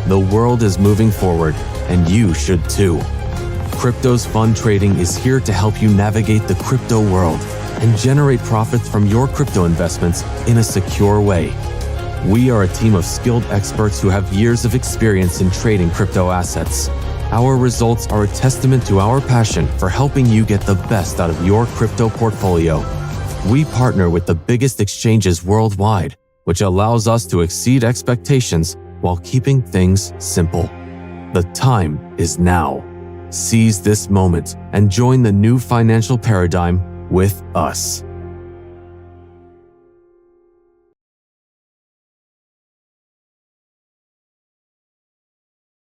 The world is moving forward, and you should too. Crypto's Fund Trading is here to help you navigate the crypto world and generate profits from your crypto investments in a secure way. We are a team of skilled experts who have years of experience in trading crypto assets. Our results are a testament to our passion for helping you get the best out of your crypto portfolio. We partner with the biggest exchanges worldwide, which allows us to exceed expectations while keeping things simple. The time is now. Seize this moment and join the new financial paradigm with us.